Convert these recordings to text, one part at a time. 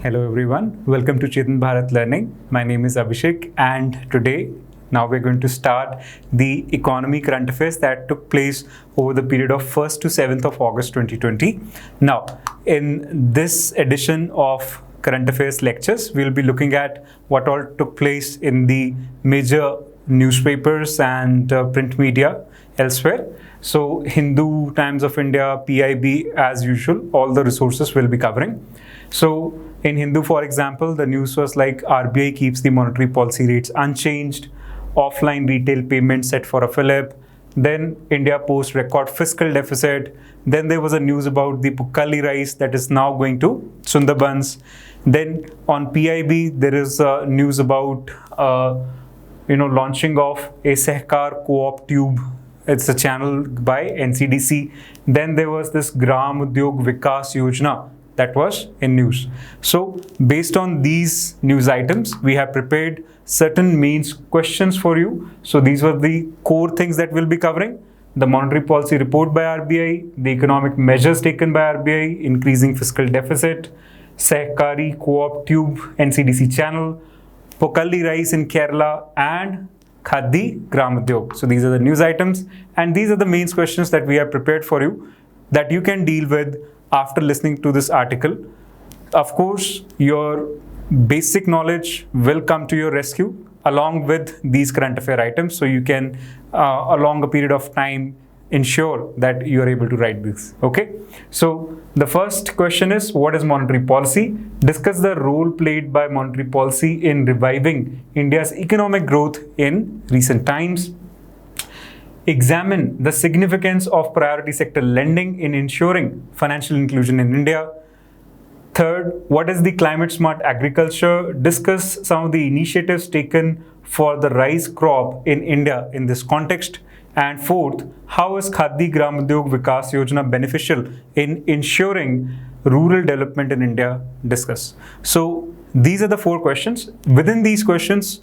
Hello everyone, welcome to Chetan Bharat Learning. My name is Abhishek and today now we're going to start the economy current affairs that took place over the period of 1st to 7th of August 2020. Now, in this edition of current affairs lectures, we'll be looking at what all took place in the major newspapers and print media elsewhere. So Hindu, Times of India, PIB, as usual, all the resources will be covering. So in Hindu, for example, the news was like RBI keeps the monetary policy rates unchanged, offline retail payments set for a fillip, then India post record fiscal deficit, then there was a news about the Pukali rice that is now going to Sundarbans. Then on PIB, there is news about launching of a Sehkar co-op tube. It's a channel by NCDC. Then there was this Gram Udyog Vikas Yojana that was in news. So based on these news items, we have prepared certain mains questions for you. So these were the core things that we'll be covering. The monetary policy report by RBI, the economic measures taken by RBI, increasing fiscal deficit, Sehkari co-op tube NCDC channel, Pukali rice in Kerala, and Khadi Gram Udyog. So these are the news items and these are the main questions that we have prepared for you that you can deal with after listening to this article. Of course, your basic knowledge will come to your rescue along with these current affair items, so you can, along a period of time, ensure that you are able to write this. Okay. So the first question is, what is monetary policy? Discuss the role played by monetary policy in reviving India's economic growth in recent times. Examine the significance of priority sector lending in ensuring financial inclusion in India. Third, what is the climate smart agriculture? Discuss some of the initiatives taken for the rice crop in India in this context. And fourth, how is Khadi Gram Udyog Vikas Yojana beneficial in ensuring rural development in India? Discuss. So these are the 4 questions. Within these questions,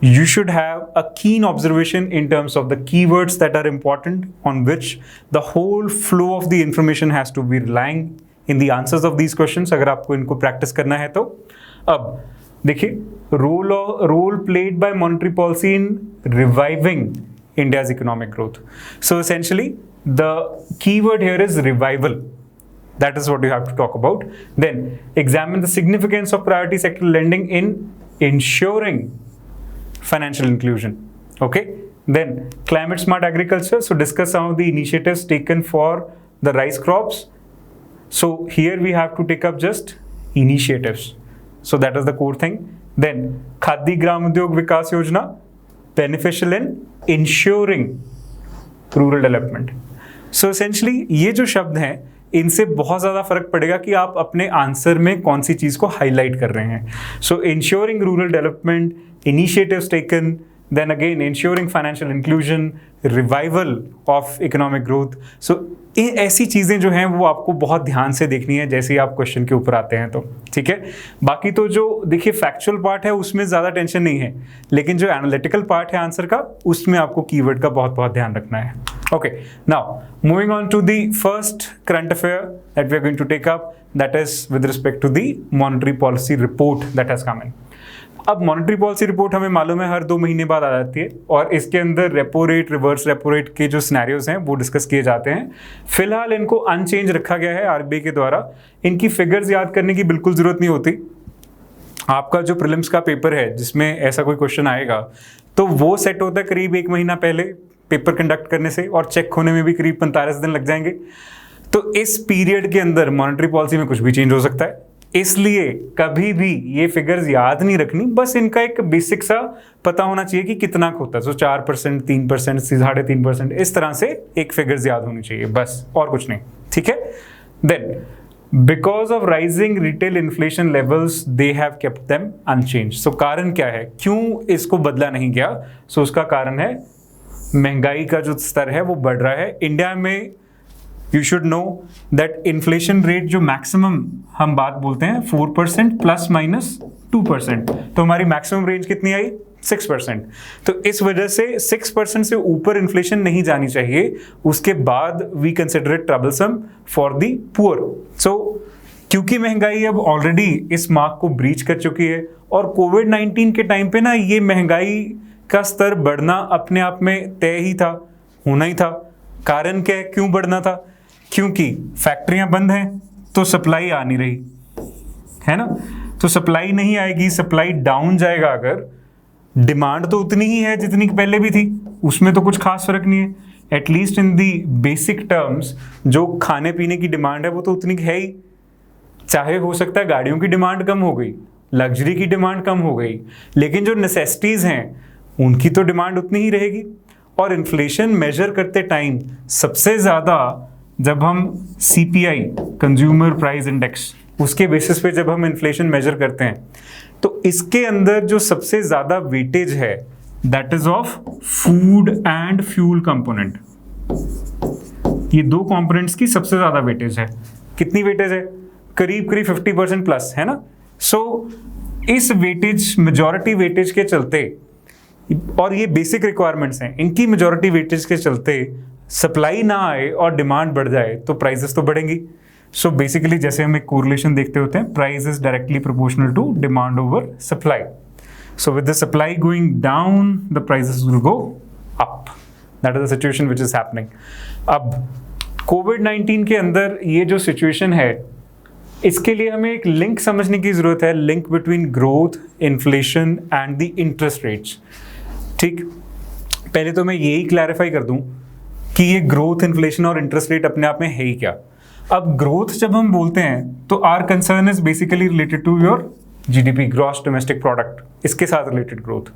you should have a keen observation in terms of the keywords that are important, on which the whole flow of the information has to be relying in the answers of these questions. अगर आपको इनको practice करना है तो अब देखिए, role played by monetary policy in reviving India's economic growth. So essentially, the keyword here is revival. That is what you have to talk about. Then examine the significance of priority sector lending in ensuring financial inclusion. Okay. Then climate smart agriculture. So discuss some of the initiatives taken for the rice crops. So here we have to take up just initiatives. So that is the core thing. Then Khadi Gram Udyog Vikas Yojana, beneficial in ensuring rural development. So essentially ये जो शब्द हैं, इनसे बहुत ज़्यादा फर्क पड़ेगा कि आप अपने आंसर में कौन सी चीज़ को हाईलाइट कर रहे हैं. So ensuring rural development, initiatives taken, then again ensuring financial inclusion, revival of economic growth. So ऐसी चीज़ें जो हैं वो आपको बहुत ध्यान से देखनी है जैसे ही आप क्वेश्चन के ऊपर आते हैं तो ठीक है. बाकी तो जो देखिए फैक्चुअल पार्ट है उसमें ज़्यादा टेंशन नहीं है, लेकिन जो एनालिटिकल पार्ट है आंसर का उसमें आपको कीवर्ड का बहुत बहुत ध्यान रखना है. Okay, now moving on to the first current affair that we are going to take up, that is with respect to the monetary policy report that has come in. अब मॉनेटरी पॉलिसी रिपोर्ट हमें मालूम है हर 2 महीने बाद आ जाती है और इसके अंदर repo rate, reverse repo rate के जो सिनेरियोज हैं वो डिस्कस किए जाते हैं. फिलहाल इनको अनचेंज रखा गया है आरबीआई के द्वारा. इनकी फिगर्स याद करने की बिल्कुल ज़रूरत नहीं होती. आपका जो प्रीलिम्स का पेपर है जिसमें ऐसा कोई क्वेश्चन आएगा तो वो सेट होता है करीब 1 महीना पहले पेपर कंडक्ट करने से, और चेक होने में भी करीब 45 दिन लग जाएंगे. तो इस पीरियड के अंदर मॉनेटरी पॉलिसी में कुछ भी चेंज हो सकता है, इसलिए कभी भी ये फिगर्स याद नहीं रखनी. बस इनका एक बेसिक सा पता होना चाहिए कि कितना होता है. तो 4%, 3%, 3.5%, इस तरह से एक फिगर्स याद होनी चाहिए, बस और कुछ नहीं. ठीक है. Then because of rising retail inflation levels they have kept them unchanged. So कारण क्या है, क्यों इसको बदला नहीं गया? सो उसका कारण है महंगाई का जो स्तर है वो बढ़ रहा है इंडिया में. You should know that inflation rate जो मैक्सिमम हम बात बोलते हैं 4% ±2%, तो हमारी मैक्सिमम रेंज कितनी आई? 6%. तो इस वजह से 6% से ऊपर इन्फ्लेशन नहीं जानी चाहिए. उसके बाद we consider it troublesome for the poor. So क्योंकि महंगाई अब ऑलरेडी इस मार्क को ब्रीच कर चुकी है, और कोविड-19 के टाइम पे ना ये महंगाई का स्तर बढ़ना अपने आप में तय ही था, होना ही था। कारण क्या है, क्यों बढ़ना था? क्योंकि फैक्ट्रियां बंद हैं तो सप्लाई आ नहीं रही है ना, तो सप्लाई नहीं आएगी, सप्लाई डाउन जाएगा अगर, डिमांड तो उतनी ही है जितनी पहले भी थी, उसमें तो कुछ खास फर्क नहीं है। At least in the basic terms जो खाने पीने की डिमांड है वो तो उतनी है ही। चाहे हो सकता है गाड़ियों की डिमांड कम हो गई, लग्जरी की डिमांड कम हो गई, लेकिन जो नेसेसिटीज हैं उनकी तो डिमांड उतनी ही रहेगी। और इन्फ्लेशन मेजर करते टाइम सबसे ज़्यादा जब हम CPI, कंज्यूमर प्राइस इंडेक्स, उसके बेसिस पे जब हम इन्फ्लेशन मेजर करते हैं तो इसके अंदर जो सबसे ज़्यादा वेटेज है that is of food and fuel component. ये दो कंपोनेंट्स की सबसे ज़्यादा वेटेज है। कितनी वेटेज है? करीब करीब 50% प्लस है ना। सो इस वेटेज, मेजॉरिटी वेटेज के चलते, और ये बेसिक रिक्वायरमेंट्स हैं, इनकी मेजॉरिटी वेटेज के चलते सप्लाई ना आए और डिमांड बढ़ जाए तो प्राइसेस तो बढ़ेंगी। सो बेसिकली जैसे हम एक कोरिलेशन देखते होते हैं, price is directly proportional to demand over supply. So with the supply going down the prices will go up. That is the situation which is happening. अब कोविड-19 के अंदर ये जो सिचुएशन है, इसके लिए हमें एक लिंक समझने की जरूरत है, link between growth, inflation and the interest rates. ठीक, पहले तो मैं यही क्लैरिफाई कर दूं कि ये ग्रोथ, इन्फ्लेशन और इंटरेस्ट रेट अपने आप में है ही क्या। अब ग्रोथ जब हम बोलते हैं तो our concern is basically related to your GDP, gross domestic product, इसके साथ related growth.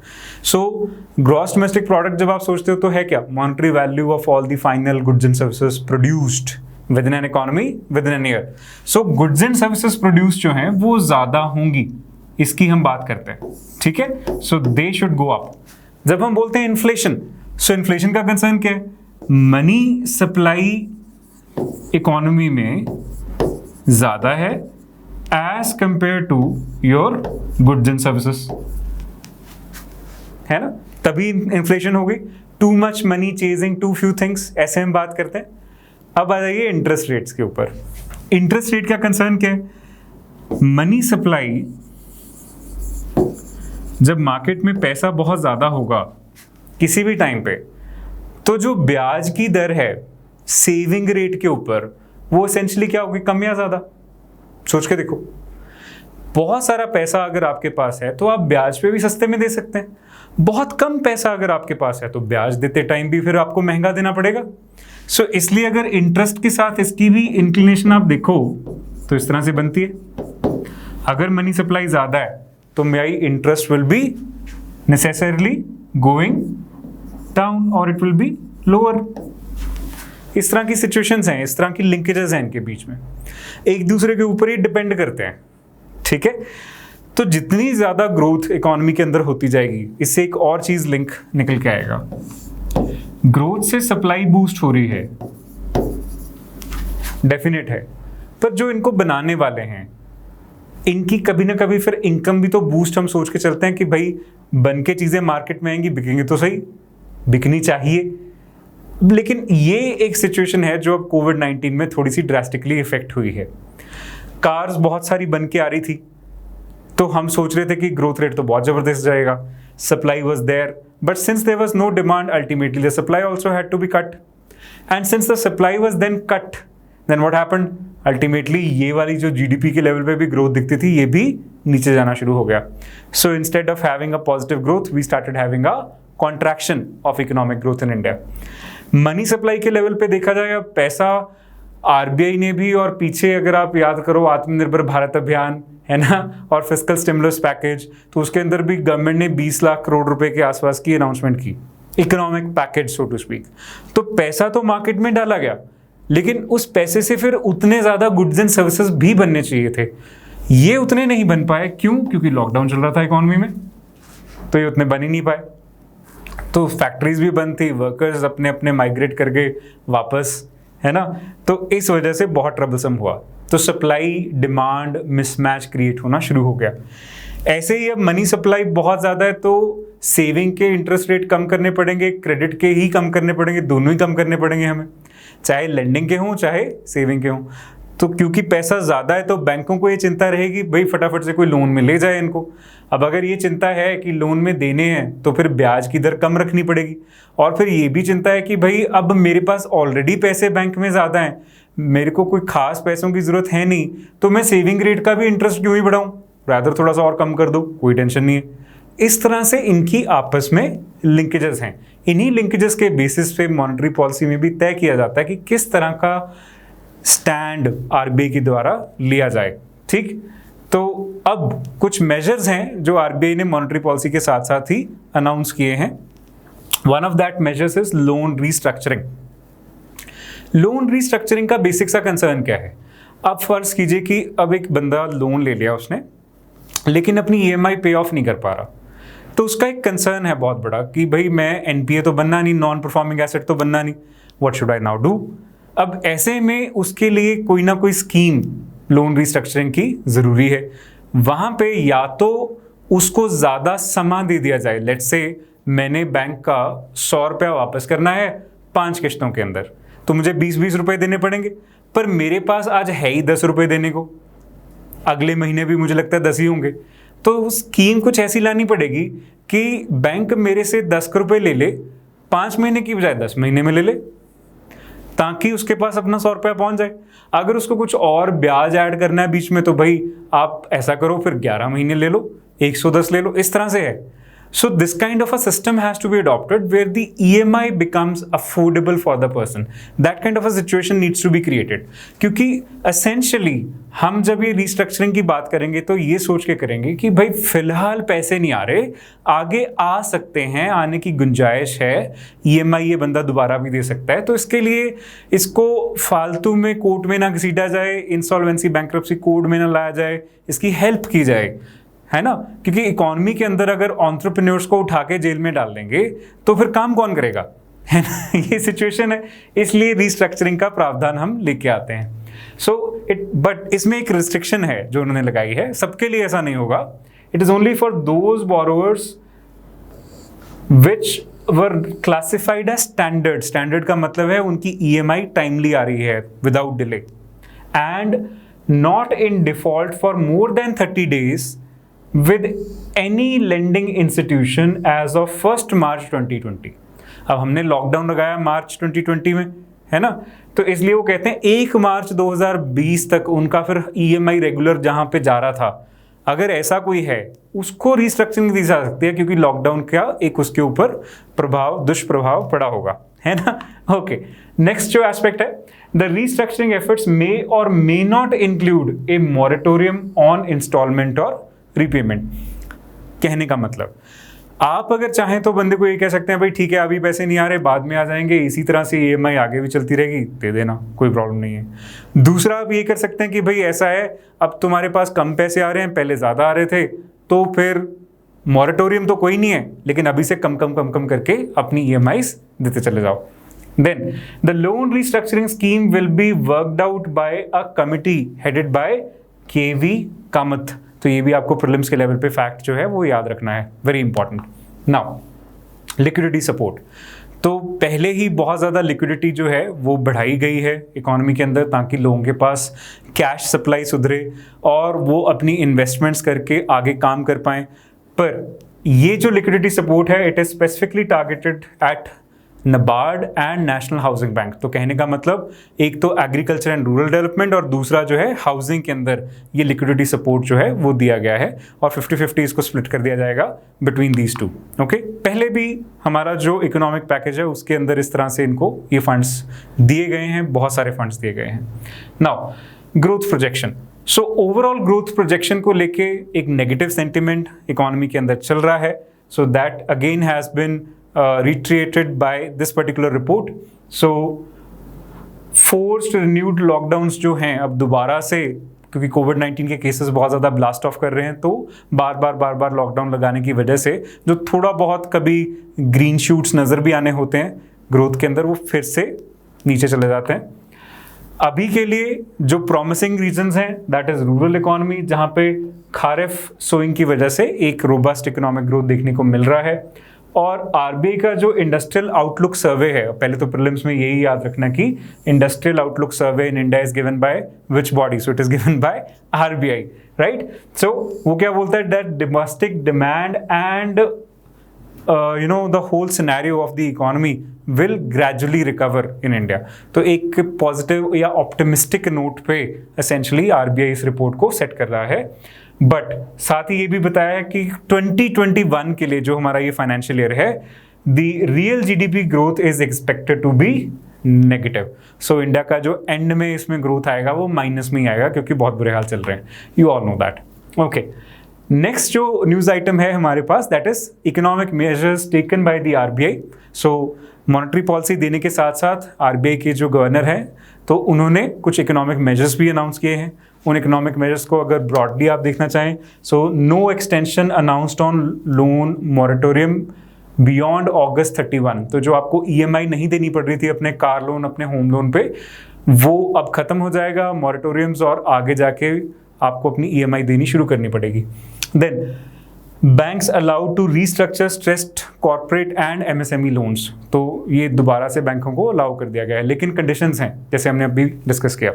So gross domestic product जब आप सोचते हो तो है क्या? Monetary value of all the final goods and services produced with in an economy with in an year. So goods and services produce जो हैं वो ज्यादा होंगी, इसकी हम बात करते हैं। ठीक है, सो दे शुड गो अप। जब हम बोलते हैं इन्फ्लेशन, सो इन्फ्लेशन का कंसर्न क्या है? मनी सप्लाई इकोनॉमी में ज्यादा है as compare to your goods and services, है ना, तभी इन्फ्लेशन हो गई। Too much money chasing too few things, ऐसे हम बात करते हैं। अब आ जाइए इंटरेस्ट रेट्स के ऊपर। इंटरेस्ट रेट का कंसर्न क्या है? मनी सप्लाई, जब मार्केट में पैसा बहुत ज्यादा होगा किसी भी टाइम पे, तो जो ब्याज की दर है सेविंग रेट के ऊपर, वो एसेंशियली क्या होगी? कम या ज्यादा? सोच के देखो, बहुत सारा पैसा अगर आपके पास है तो आप ब्याज पे भी सस्ते में दे सकते हैं। बहुत कम पैसा अगर आपके पास है तो ब्याज देते टाइम भी फिर आपको महंगा देना पड़ेगा। सो इसलिए अगर इंटरेस्ट के साथ इसकी भी इंक्लिनेशन आप देखो तो इस तरह से बनती है। अगर मनी सप्लाई ज्यादा है तो my interest will be necessarily going down और इट विल बी लोअर। इस तरह की सिचुएशंस हैं, इस तरह की लिंकेजेस हैं इनके बीच में, एक दूसरे के ऊपर ही डिपेंड करते हैं। ठीक है, तो जितनी ज्यादा ग्रोथ इकोनॉमी के अंदर होती जाएगी, इससे एक और चीज लिंक निकल के आएगा। ग्रोथ से सप्लाई बूस्ट हो रही है, डेफिनेट है, पर जो इनको बनाने वाले हैं इनकी कभी ना कभी फिर इनकम भी तो बूस्ट हम सोच के चलते हैं कि भाई बन के चीजें मार्केट में आएंगी, बिकेंगे तो सही, बिकनी चाहिए। लेकिन ये एक सिचुएशन है जो अब कोविड-19 में थोड़ी सी ड्रास्टिकली इफेक्ट हुई है। कार्स बहुत सारी बन के आ रही थी तो हम सोच रहे थे कि ग्रोथ रेट तो बहुत जबरदस्त जाएगा, supply was there, but since there was no demand, ultimately the supply also had to be cut, and since the supply was then cut, then what happened? Ultimately ये वाली जो GDP के level पे भी ग्रोथ दिखती थी, ये भी नीचे जाना शुरू हो गया। So instead of having a positive growth, we started having a contraction of economic growth in India. Money supply के लेवल पे देखा जाए, अब पैसा RBI ने भी, और पीछे अगर आप याद करो आत्मनिर्भर भारत अभियान है ना, और फिस्कल स्टिमुलस पैकेज, तो उसके अंदर भी गवर्नमेंट ने 20 लाख करोड़ रुपए के आसपास की अनाउंसमेंट की, economic package so to speak. तो पैसा तो मार्केट में डाला गया, लेकिन उस पैसे से फिर उतने ज्यादा गुड्स एंड सर्विसेज भी बनने चाहिए थे, ये उतने नहीं बन पाए। क्यों? क्योंकि लॉकडाउन चल रहा था इकोनॉमी में, तो ये उतने बन ही नहीं पाए। तो फैक्ट्रीज भी बंद थी, वर्कर्स अपने अपने माइग्रेट कर गए वापस, है ना, तो इस वजह से बहुत ट्रबलसम हुआ। तो सप्लाई डिमांड मिसमैच क्रिएट होना शुरू हो गया। ऐसे ही अब मनी सप्लाई बहुत ज़्यादा है तो सेविंग के इंटरेस्ट रेट कम करने पड़ेंगे, क्रेडिट के ही कम करने पड़ेंगे, दोनों ही कम करने पड़ेंगे हमें, चाहे लेंडिंग के हों चाहे सेविंग के हों। तो क्योंकि पैसा ज़्यादा है तो बैंकों को ये चिंता रहेगी भाई फटाफट से कोई लोन में ले जाए इनको। अब अगर ये चिंता है कि लोन में देने हैं तो फिर ब्याज की दर कम रखनी पड़ेगी, और फिर ये भी चिंता है कि भाई अब मेरे पास ऑलरेडी पैसे बैंक में ज़्यादा हैं, मेरे को कोई खास पैसों की ज़रूरत है नहीं, तो मैं सेविंग रेट का भी इंटरेस्ट क्यों ही बढ़ाऊँ, रादर थोड़ा सा और कम कर दो, कोई टेंशन नहीं है। इस तरह से इनकी आपस में लिंकेजेस हैं। इन्हीं लिंकेजेस के बेसिस पे मॉनेटरी पॉलिसी में भी तय किया जाता है कि किस तरह का स्टैंड आरबीआई के द्वारा लिया जाए। ठीक, तो अब कुछ मेजर्स हैं जो आरबीआई ने मॉनेटरी पॉलिसी के साथ साथ ही अनाउंस किए हैं। One of that measures is loan restructuring. Loan restructuring का बेसिक सा कंसर्न क्या है? अब फर्ज कीजिए कि अब एक बंदा लोन ले लिया उसने, लेकिन अपनी ईएमआई पे ऑफ नहीं कर पा रहा, तो उसका एक कंसर्न है बहुत बड़ा कि भाई मैं एनपीए तो बनना नहीं, नॉन परफॉर्मिंग एसेट तो बनना नहीं, what should I now do. अब ऐसे में उसके लिए कोई ना कोई स्कीम लोन रिस्ट्रक्चरिंग की ज़रूरी है। वहाँ पे या तो उसको ज़्यादा समा दे दिया जाए, लेट्स से मैंने बैंक का 100 रुपया वापस करना है 5 किश्तों के अंदर, तो मुझे 20-20 रुपये देने पड़ेंगे, पर मेरे पास आज है ही 10 रुपये देने को, अगले महीने भी मुझे लगता है 10 ही होंगे, तो स्कीम कुछ ऐसी लानी पड़ेगी कि बैंक मेरे से 10 रुपये ले ले, 5 महीने की बजाय 10 महीने में ले ले, ताकि उसके पास अपना 100 रुपया पहुंच जाए। अगर उसको कुछ और ब्याज ऐड करना है बीच में तो भाई आप ऐसा करो, फिर 11 महीने ले लो, 110 ले लो, इस तरह से है। So this kind of a system has to be adopted where the EMI becomes affordable for the person. That kind of a situation needs to be created. क्योंकि essentially हम जब ये restructuring की बात करेंगे तो ये सोच के करेंगे कि भाई फिलहाल पैसे नहीं आ रहे, आगे आ सकते हैं, आने की गुंजाइश है, EMI ये बंदा दोबारा भी दे सकता है, तो इसके लिए इसको फालतू में कोर्ट में ना घसीटा जाए, इंसॉल्वेंसी बैंक्रप्सी कोड में ना लाया जाए, इसकी हेल्प की जाए, है ना। क्योंकि इकोनॉमी के अंदर अगर एंटरप्रेन्योर्स को उठा के जेल में डाल देंगे तो फिर काम कौन करेगा, है ना। ये सिचुएशन है, इसलिए रिस्ट्रक्चरिंग का प्रावधान हम लेके आते हैं। बट इसमें एक रिस्ट्रिक्शन है जो उन्होंने लगाई है, सबके लिए ऐसा नहीं होगा। It is only for those borrowers which were classified as standard. Standard का मतलब है उनकी ईएमआई टाइमली आ रही है without delay, and not in default for more than 30 days with any lending institution as of 1st March 2020। अब हमने lockdown लगाया मार्च 2020 में, है ना, तो इसलिए वो कहते हैं 1 मार्च 2020 तक उनका फिर ईएमआई रेगुलर जहां पे जा रहा था, अगर ऐसा कोई है उसको रिस्ट्रक्चरिंग दी जा सकती है, क्योंकि लॉकडाउन का एक उसके ऊपर दुष्प्रभाव पड़ा होगा, है ना। ओके, नेक्स्ट जो एस्पेक्ट है, द रिस्ट्रक्चरिंग एफर्ट्स मे और may not include a moratorium on installment और रीपेमेंट। कहने का मतलब, आप अगर चाहें तो बंदे को ये कह सकते हैं भाई ठीक है अभी पैसे नहीं आ रहे, बाद में आ जाएंगे, इसी तरह से ईएमआई आगे भी चलती रहेगी, दे देना, कोई प्रॉब्लम नहीं है। दूसरा आप ये कर सकते हैं कि भाई ऐसा है अब तुम्हारे पास कम पैसे आ रहे हैं, पहले ज़्यादा आ रहे थे, तो फिर मॉरेटोरियम तो कोई नहीं है, लेकिन अभी से कम करके अपनी ईएमआईज देते चले जाओ। Then the loan restructuring scheme will be worked out by a committee headed by KV Kamath। तो ये भी आपको प्रीलिम्स के लेवल पे फैक्ट जो है वो याद रखना है, very important. Now liquidity support, तो पहले ही बहुत ज़्यादा लिक्विडिटी जो है वो बढ़ाई गई है इकोनॉमी के अंदर, ताकि लोगों के पास कैश सप्लाई सुधरे और वो अपनी इन्वेस्टमेंट्स करके आगे काम कर पाएँ। पर ये जो लिक्विडिटी सपोर्ट है it is specifically targeted eight NABARD and national housing bank. तो कहने का मतलब एक तो एग्रीकल्चर एंड रूरल डेवलपमेंट और दूसरा जो है हाउसिंग के अंदर ये लिक्विडिटी सपोर्ट जो है वो दिया गया है, और 50-50 इसको स्प्लिट कर दिया जाएगा बिटवीन दीज टू। ओके, पहले भी हमारा जो इकोनॉमिक पैकेज है उसके अंदर इस तरह से इनको ये फंड्स दिए गए हैं, बहुत सारे फंड्स दिए गए हैं। Now growth projection, so overall growth projection को लेके एक नेगेटिव सेंटिमेंट इकोनॉमी के अंदर चल रहा है। So that again has been reiterated by this particular report। So forced renewed lockdowns जो हैं अब दोबारा से, क्योंकि कोविड-19 के केसेस बहुत ज़्यादा ब्लास्ट ऑफ कर रहे हैं, तो बार बार लॉकडाउन लगाने की वजह से जो थोड़ा बहुत कभी ग्रीन शूट्स नज़र भी आने होते हैं ग्रोथ के अंदर, वो फिर से नीचे चले जाते हैं। अभी के लिए जो प्रॉमिसिंग रीजंस हैं दैट इज रूरल इकोनॉमी, जहाँ पे खारिफ सोइंग की वजह से एक रोबस्ट इकोनॉमिक ग्रोथ देखने को मिल रहा है, और आरबीआई का जो इंडस्ट्रियल आउटलुक सर्वे है, पहले तो प्रीलिम्स में यही याद रखना कि industrial outlook survey in India is given by which body, so it is given by RBI, right. So वो क्या बोलता है, that domestic demand and the whole scenario of the economy will gradually recover in India। तो एक positive या optimistic note पे essentially RBI इस report को सेट कर रहा है। बट साथ ही ये भी बताया है कि 2021 के लिए जो हमारा ये फाइनेंशियल ईयर है, the real GDP growth is expected to be negative. So India का जो एंड में इसमें ग्रोथ आएगा वो माइनस में ही आएगा, क्योंकि बहुत बुरे हाल चल रहे हैं, you all know that. Okay, next जो न्यूज आइटम है हमारे पास, that is economic measures taken by the RBI. So monetary policy देने के साथ साथ आरबीआई के जो गवर्नर हैं, तो उन्होंने कुछ इकोनॉमिक मेजर्स भी अनाउंस किए हैं। उन इकोनॉमिक मेजर्स को अगर ब्रॉडली आप देखना चाहें, so no extension announced on loan moratorium beyond August 31। तो जो आपको ईएमआई नहीं देनी पड़ रही थी अपने कार लोन, अपने होम लोन पे, वो अब खत्म हो जाएगा मॉरेटोरियम्स, और आगे जाके आपको अपनी ईएमआई देनी शुरू करनी पड़ेगी। Then banks allowed to restructure stressed corporate and MSME loans. तो ये दोबारा से बैंकों को अलाउ कर दिया गया है, लेकिन कंडीशंस हैं जैसे हमने अभी डिस्कस किया।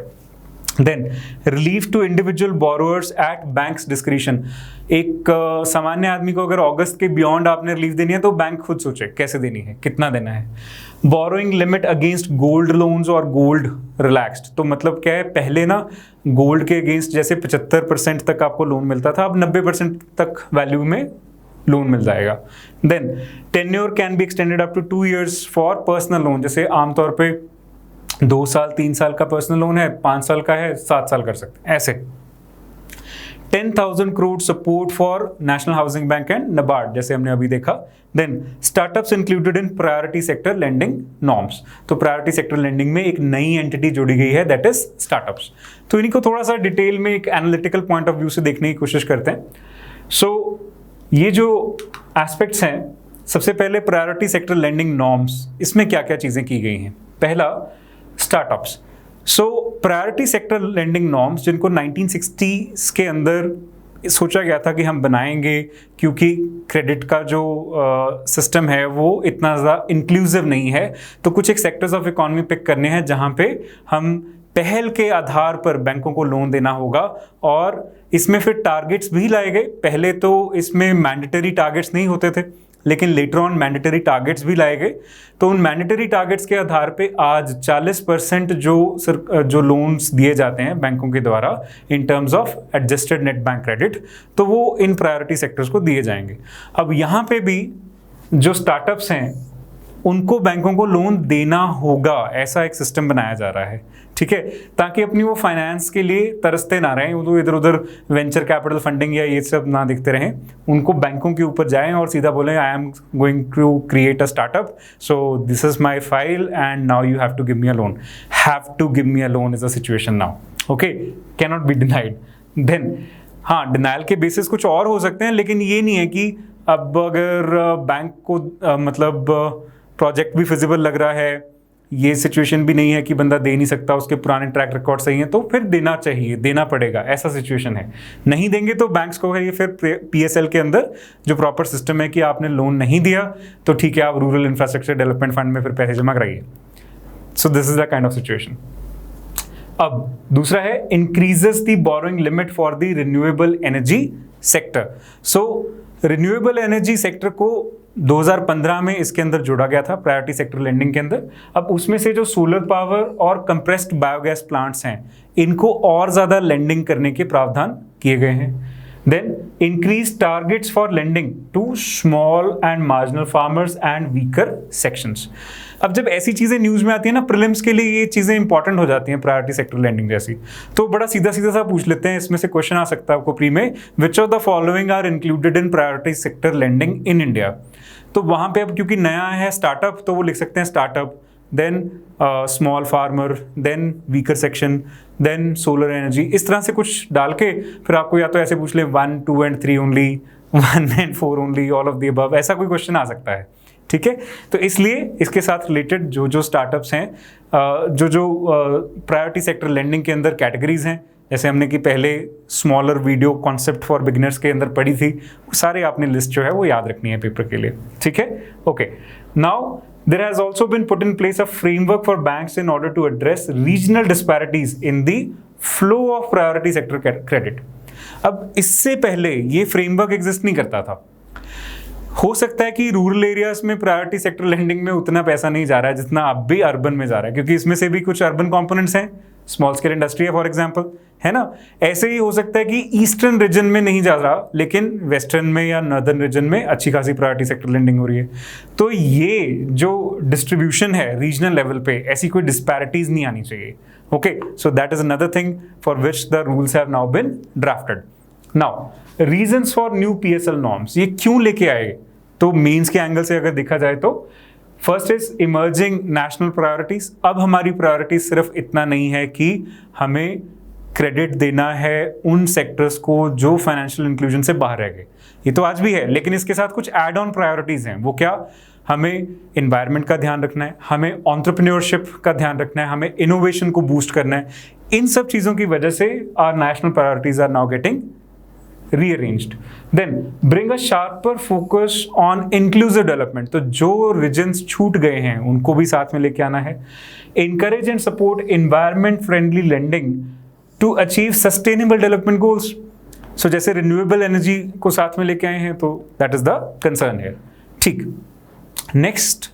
Then relief to individual borrowers at banks discretion. एक सामान्य आदमी को अगर अगस्त के बियॉन्ड आपने रिलीफ देनी है तो बैंक खुद सोचे कैसे देनी है, कितना देना है। Borrowing limit against gold loans और गोल्ड रिलैक्स्ड। तो मतलब क्या है, पहले ना गोल्ड के अगेंस्ट जैसे 75% तक आपको लोन मिलता था, अब 90% तक वैल्यू में लोन मिल जाएगा। Then tenure can be extended up to 2 years for personal loan. जैसे आमतौर पे 2 साल 3 साल का पर्सनल लोन है, 5 साल का है, 7 साल कर सकते हैं ऐसे। 10,000 crore support for national housing bank and NABARD, जैसे हमने अभी देखा। Then startups included in priority sector lending norms. तो प्रायोरिटी सेक्टर लेंडिंग में एक नई एंटिटी जोड़ी गई है, दैट इज स्टार्टअप्स। तो इन्हीं को थोड़ा सा डिटेल में एक एनालिटिकल पॉइंट ऑफ व्यू से देखने की कोशिश करते हैं। सो ये जो एस्पेक्ट्स हैं, सबसे पहले प्रायोरिटी सेक्टर लेंडिंग नॉर्म्स, इसमें क्या क्या चीजें की गई हैं। पहला, स्टार्टअप्स। सो प्रायोरिटी सेक्टर लेंडिंग नॉर्म्स, जिनको 1960s के अंदर सोचा गया था कि हम बनाएंगे, क्योंकि क्रेडिट का जो सिस्टम है वो इतना ज़्यादा इंक्लूसिव नहीं है, तो कुछ एक सेक्टर्स ऑफ इकोनॉमी पिक करने हैं जहाँ पे हम पहल के आधार पर बैंकों को लोन देना होगा। और इसमें फिर टारगेट्स भी लाए गए। पहले तो इसमें मैंडेटरी टारगेट्स नहीं होते थे, लेकिन लेटर ऑन मैंडेटरी टारगेट्स भी लाए गए। तो उन मैंडेटरी टारगेट्स के आधार पे आज 40% जो लोन्स दिए जाते हैं बैंकों के द्वारा in terms of adjusted net bank credit, तो वो इन प्रायोरिटी सेक्टर्स को दिए जाएंगे। अब यहाँ पे भी जो स्टार्टअप्स हैं उनको बैंकों को लोन देना होगा, ऐसा एक सिस्टम बनाया जा रहा है, ठीक है, ताकि अपनी वो फाइनेंस के लिए तरसते ना रहें, वो तो इधर उधर वेंचर कैपिटल फंडिंग या ये सब ना दिखते रहें। उनको बैंकों के ऊपर जाएं और सीधा बोलें, I am going to create a startup, so this is my file and now you have to give me a loan. Have to give me a loan is a situation now, okay, can not be denied. Then हाँ, denial के basis कुछ और हो सकते हैं, लेकिन ये नहीं है कि अब अगर बैंक को मतलब प्रोजेक्ट भी फिजिबल लग रहा है, ये सिचुएशन भी नहीं है कि बंदा दे नहीं सकता, उसके पुराने ट्रैक रिकॉर्ड सही हैं, तो फिर देना चाहिए, देना पड़ेगा, ऐसा सिचुएशन है। नहीं देंगे तो बैंक्स को है ये फिर पीएसएल के अंदर जो प्रॉपर सिस्टम है कि आपने लोन नहीं दिया तो ठीक है, आप रूरल इंफ्रास्ट्रक्चर डेवलपमेंट फंड में फिर पैसे जमा कराइए। सो this is the kind of situation. अब दूसरा है, increases the borrowing limit for the renewable energy sector. So renewable energy sector को 2015 में इसके अंदर जोड़ा गया था प्रायोरिटी सेक्टर लेंडिंग के अंदर। अब उसमें से जो सोलर पावर और कंप्रेस्ड बायोगैस प्लांट्स हैं, इनको और ज़्यादा लेंडिंग करने के प्रावधान किए गए हैं। Then increase targets for lending to small and marginal farmers and weaker sections. अब जब ऐसी चीज़ें न्यूज़ में आती है ना, प्रीलिम्स के लिए ये चीज़ें इंपॉर्टेंट हो जाती हैं प्रायोरिटी सेक्टर लेंडिंग जैसी, तो बड़ा सीधा सीधा सा पूछ लेते हैं। इसमें से क्वेश्चन आ सकता है आपको प्री में, which of the following are included in priority sector lending in India. तो वहाँ पे अब क्योंकि नया है स्टार्टअप, तो वो लिख सकते हैं startup, then small farmer, then weaker section, then solar energy, इस तरह से कुछ डाल के फिर आपको या तो ऐसे पूछ ले 1, 2 and 3 only, 1 and 4 only, all of the above, ऐसा कोई क्वेश्चन आ सकता है, ठीक है। तो इसलिए इसके साथ रिलेटेड जो जो स्टार्टअप्स हैं, जो प्रायोरिटी सेक्टर लेंडिंग के अंदर कैटेगरीज हैं, जैसे हमने कि पहले smaller video concept for beginners के अंदर पढ़ी थी, वो सारे आपने लिस्ट जो है वो याद रखनी है पेपर के लिए, ठीक है। Okay, now there has also been put in place a framework for banks in order to address regional disparities in the flow of priority sector credit. अब इससे पहले ये फ्रेमवर्क एग्जिस्ट नहीं करता था। हो सकता है कि रूरल एरियाज में प्रायोरिटी सेक्टर लेंडिंग में उतना पैसा नहीं जा रहा है जितना अब भी अर्बन में जा रहा है, क्योंकि इसमें से भी कुछ अर्बन कंपोनेंट्स हैं, स्मॉल स्केल इंडस्ट्री है फॉर एग्जांपल, है ना। ऐसे ही हो सकता है कि ईस्टर्न रीजन में नहीं जा रहा लेकिन वेस्टर्न में या नॉर्दर्न रीजन में अच्छी खासी प्रायोरिटी सेक्टर लेंडिंग हो रही है। तो ये जो डिस्ट्रीब्यूशन है रीजनल लेवल पे, ऐसी कोई डिस्पैरिटीज नहीं आनी चाहिए। Okay, so that is another thing for which the rules have now been drafted. Now reasons for new PSL norms, ये क्यों लेके आए? तो मेंस के एंगल से अगर देखा जाए तो first is emerging national priorities. अब हमारी प्रायोरिटीज सिर्फ इतना नहीं है कि हमें क्रेडिट देना है उन सेक्टर्स को जो फाइनेंशियल इंक्लूजन से बाहर रह गए, ये तो आज भी है, लेकिन इसके साथ कुछ एड ऑन प्रायोरिटीज हैं। वो क्या? हमें एनवायरनमेंट का ध्यान रखना है, हमें एंटरप्रेन्योरशिप का ध्यान रखना है, हमें इनोवेशन को बूस्ट करना है। इन सब चीज़ों की वजह से our national priorities are now getting rearranged. Then bring a sharper focus on inclusive development. तो जो regions छूट गए हैं उनको भी साथ में लेके आना है। Encourage and support environment friendly lending to achieve sustainable development goals. So जैसे renewable energy को साथ में लेके आए हैं, तो that is the concern here. ठीक। Next,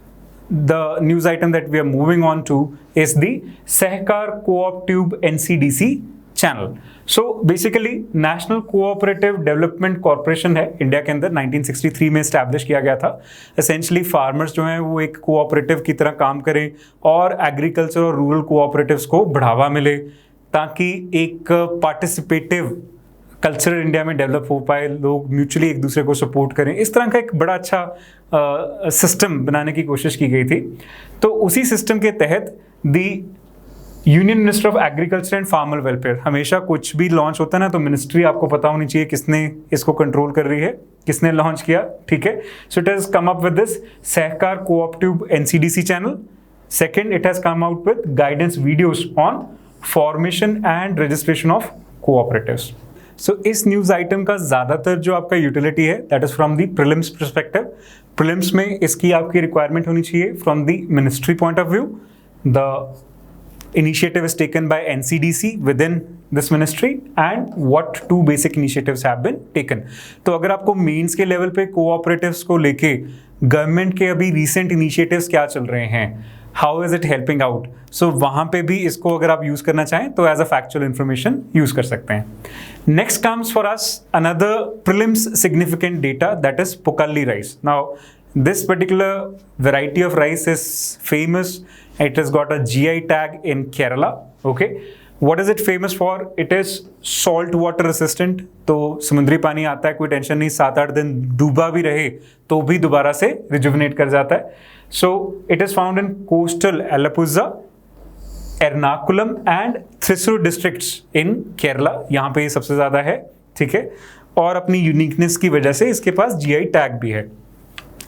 the news item that we are moving on to is the Sehkar Co-op Tube NCDC channel. So basically national cooperative development corporation है इंडिया के अंदर, 1963 में स्टैब्लिश किया गया था। एसेंशली फार्मर्स जो हैं वो एक कोऑपरेटिव की तरह काम करें और एग्रीकल्चर और रूरल कोऑपरेटिव्स को बढ़ावा मिले, ताकि एक पार्टिसिपेटिव कल्चर इंडिया में डेवलप हो पाए, लोग म्यूचुअली एक दूसरे को सपोर्ट करें। इस तरह का एक बड़ा अच्छा सिस्टम बनाने की कोशिश की गई थी। तो उसी सिस्टम के तहत the union minister of agriculture and farmer welfare, हमेशा कुछ भी लॉन्च होता है ना तो मिनिस्ट्री आपको पता होनी चाहिए किसने इसको कंट्रोल कर रही है, किसने लॉन्च किया, ठीक है। So it has come up with this Sahakar coop tube NCDC channel. Second, it has come out with guidance videos on formation and registration of cooperatives. So इस न्यूज आइटम का ज्यादातर जो आपका यूटिलिटी है that is from the prelims perspective. Prelims में इसकी आपकी requirement होनी चाहिए from the ministry point of view. The initiative is taken by NCDC within this ministry and what two basic initiatives have been taken. तो अगर आपको mains के level पे कोऑपरेटिव्स को लेके गवर्नमेंट के अभी रिसेंट इनिशिएटिव्स क्या चल रहे हैं, how is it helping out, so वहाँ पे भी इसको अगर आप यूज करना चाहें तो as a factual information use कर सकते हैं। Next comes for us another prelims significant data that is Pokkali rice. Now this particular variety of rice is famous. It has got a GI tag in Kerala. Okay, what is it famous for? It is salt water resistant. तो समुद्री पानी आता है, कोई tension नहीं, 7-8 दिन डूबा भी रहे तो भी दोबारा से रिजुविनेट कर जाता है। So it is found in coastal Alappuzha, Ernakulam and Thrissur districts in Kerala. यहाँ पे ये सबसे ज़्यादा है, ठीक है। और अपनी यूनिकनेस की वजह से इसके पास GI टैग भी है।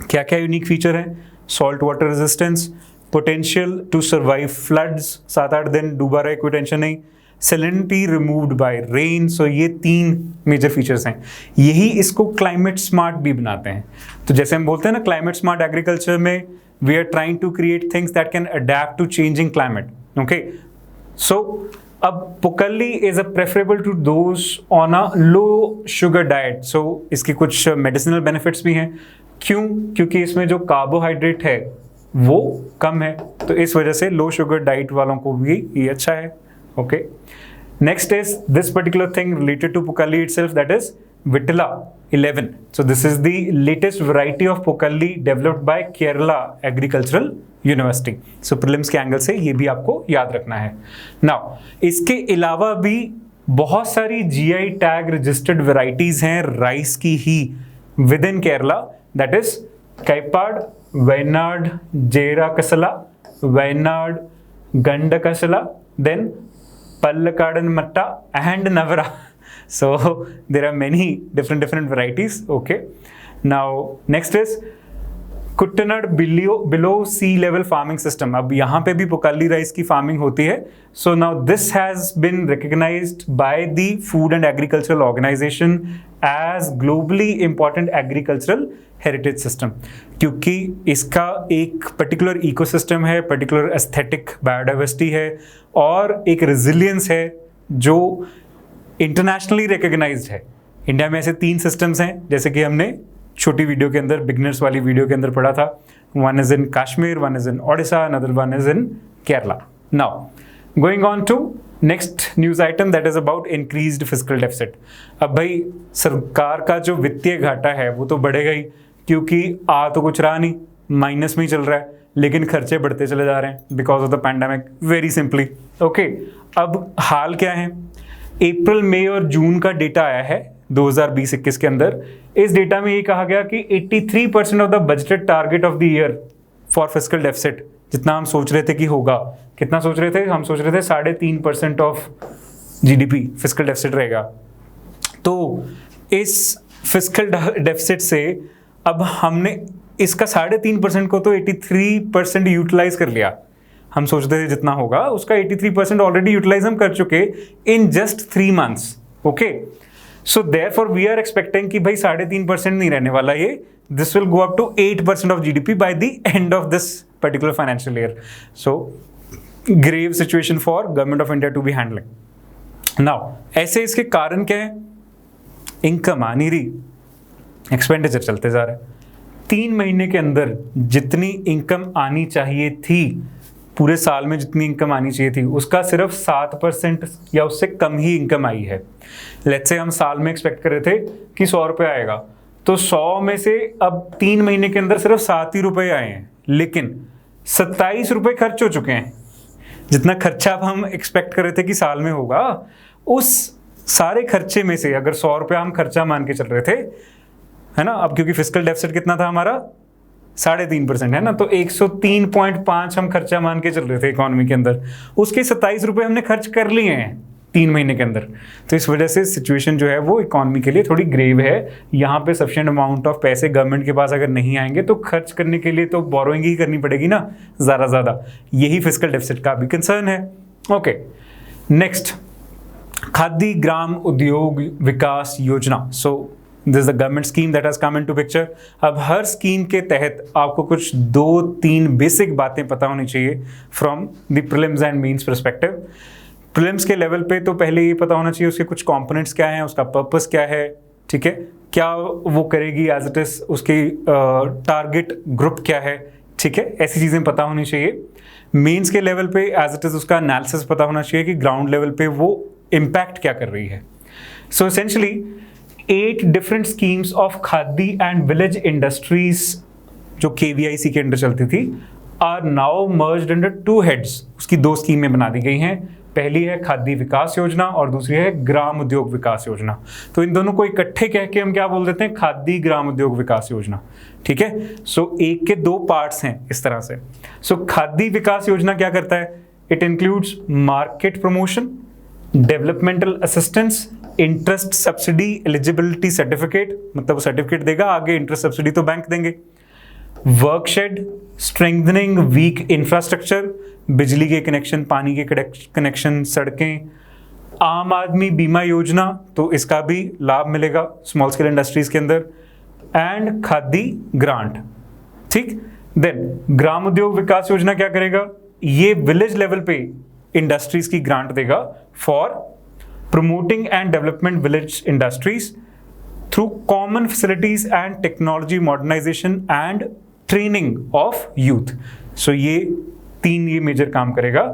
क्या क्या यूनिक फीचर है? Salt water resistance, potential to survive floods, 7-8 दिन डूबा रहे कोई टेंशन नहीं, salinity removed by rain. So ये 3 मेजर फीचर्स हैं, यही इसको क्लाइमेट स्मार्ट भी बनाते हैं। तो जैसे हम बोलते हैं ना क्लाइमेट स्मार्ट एग्रीकल्चर में we are trying to create things that can adapt to changing climate. Okay, so अब Pokkali is a preferable to those on a low sugar diet. So इसकी कुछ मेडिसिनल बेनिफिट्स भी हैं। क्यों? क्योंकि इसमें जो कार्बोहाइड्रेट है वो कम है, तो इस वजह से लो शुगर डाइट वालों को भी ये अच्छा है। Okay, next is this particular thing related to Pokkali itself, that is Vyttila 11। So this is the latest variety of Pokkali developed by Kerala agricultural university. So prelims के एंगल से ये भी आपको याद रखना है। नाउ इसके अलावा भी बहुत सारी GI टैग रजिस्टर्ड वैरायटीज हैं राइस की ही within Kerala, that is Kaipad, Wayanad, Jayrakasala, Wayanad, Gandakasala, then Pallakkadan Matta and Navara. So there are many different varieties. Okay, now next is Kuttanad below sea level farming system, अब यहाँ पे भी pokkali rice की farming होती है. So now this has been recognized by the food and agricultural organization as globally important agricultural heritage system, क्योंकि इसका एक पर्टिकुलर इकोसिस्टम है, पर्टिकुलर एस्थेटिक बायोडाइवर्सिटी है और एक रेजिलियंस है जो इंटरनेशनली रिकग्नाइज्ड है. इंडिया में ऐसे 3 सिस्टम्स हैं, जैसे कि हमने छोटी वीडियो के अंदर, बिगनर्स वाली वीडियो के अंदर पढ़ा था. One is in Kashmir, one is in Odisha, another one is in Kerala. Now going on to next news item, that is about increased fiscal deficit. अब भाई सरकार का जो वित्तीय घाटा है वो तो बढ़ेगा ही, क्योंकि आ तो कुछ रहा नहीं, माइनस में ही चल रहा है, लेकिन खर्चे बढ़ते चले जा रहे हैं because of the pandemic. Very simply okay. अब हाल क्या है, अप्रैल, मई और जून का डेटा आया है 2020-21 के अंदर. इस डेटा में ये कहा गया कि 83% of the budgeted target of the year for fiscal deficit, जितना हम सोच रहे थे कि होगा, कितना सोच रहे थे हम? सोच रहे थे 3.5% ऑफ जीडीपी फिस्कल डेफिसिट रहेगा. तो इस फिस्कल डेफिसिट से अब हमने इसका 3.5% को तो 83% यूटिलाइज कर लिया. हम सोचते थे जितना होगा उसका 83% ऑलरेडी यूटिलाइज हम कर चुके in just 3 months. Okay, so therefore we are expecting कि भाई 3.5% नहीं रहने वाला ये, this will go up to 8% of GDP by the end of this particular financial year. So grave situation for government of India to be handling. Now ऐसे इसके कारण क्या है? इनकम आ नहीं रही, एक्सपेंडिचर चलते जा रहे हैं. 3 महीने के अंदर जितनी इनकम आनी चाहिए थी, पूरे साल में जितनी इनकम आनी चाहिए थी, उसका सिर्फ 7% या उससे कम ही इनकम आई है. लेट्स से हम साल में एक्सपेक्ट कर रहे थे कि 100 रुपये आएगा, तो 100 में से अब 3 महीने के अंदर सिर्फ 7 ही रुपये आए हैं, लेकिन 27 रुपये खर्च हो चुके हैं. जितना खर्चा अब हम एक्सपेक्ट कर रहे थे कि साल में होगा, उस सारे खर्चे में से अगर 100 रुपये हम खर्चा मान के चल रहे थे, है ना, अब क्योंकि फिस्कल डेफिसिट कितना था हमारा 3.5% है ना, तो 103.5 हम खर्चा मान के चल रहे थे इकोनॉमी के अंदर, उसके 27 रुपये हमने खर्च कर लिए हैं 3 महीने के अंदर. तो इस वजह से सिचुएशन जो है वो इकोनॉमी के लिए थोड़ी ग्रेव है. यहाँ पे सफिशिएंट अमाउंट ऑफ पैसे गवर्नमेंट के पास अगर नहीं आएंगे तो खर्च करने के लिए तो बोरोइंग ही करनी पड़ेगी ना ज़्यादा. यही फिस्कल डेफिसिट का भी कंसर्न है. ओके, नेक्स्ट, खादी ग्राम उद्योग विकास योजना. सो this is the government scheme that has come into picture. अब हर स्कीम के तहत आपको कुछ 2-3 बेसिक बातें पता होनी चाहिए from the prelims and mains perspective. Prelims के लेवल पे तो पहले ये पता होना चाहिए उसके कुछ कंपोनेंट्स क्या हैं, उसका पर्पस क्या है, ठीक है, क्या वो करेगी एज इट इज, उसकी टारगेट ग्रुप क्या है, ठीक है, ऐसी चीज़ें पता होनी चाहिए. मेंस के लेवल पे एज इट इज उसका एनालिसिस पता होना चाहिए कि ग्राउंड लेवल पे वो इम्पैक्ट क्या कर रही है. So essentially 8 different schemes of Khadi and village industries जो KVIC के अंडर चलती थी are now merged under 2 heads. उसकी 2 स्कीमें बना दी गई हैं. पहली है खादी विकास योजना और दूसरी है ग्राम उद्योग विकास योजना. तो इन दोनों को इकट्ठे कह के हम क्या बोल देते हैं? खादी ग्राम उद्योग विकास योजना. ठीक है, सो एक के 2 पार्ट्स हैं इस तरह से. सो खादी विकास योजना क्या करता है? It includes market promotion, developmental assistance, interest subsidy eligibility certificate, मतलब सर्टिफिकेट देगा, आगे इंटरेस्ट सब्सिडी तो बैंक देंगे. वर्कशेड, स्ट्रेंथनिंग वीक इंफ्रास्ट्रक्चर, बिजली के कनेक्शन, पानी के कनेक्शन, सड़कें, आम आदमी बीमा योजना, तो इसका भी लाभ मिलेगा स्मॉल स्केल इंडस्ट्रीज के अंदर, एंड खादी ग्रांट. ठीक, देन ग्राम उद्योग विकास योजना क्या करेगा? ये विलेज लेवल पे इंडस्ट्रीज की ग्रांट देगा for promoting and development village industries through common facilities and technology modernization and training of youth. So ये 3 ये major काम करेगा.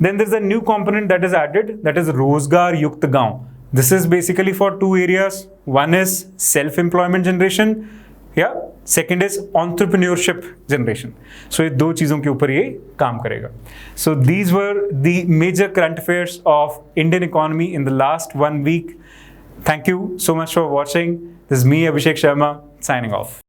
Then there is a new component that is added, that is रोजगार युक्त गांव. This is basically for 2 areas. One is self-employment generation, या second is entrepreneurship generation. So ये 2 चीज़ों के ऊपर ये काम करेगा. So these were the major current affairs of Indian economy in the last 1 week. Thank you so much for watching. This is me, Abhishek Sharma, signing off.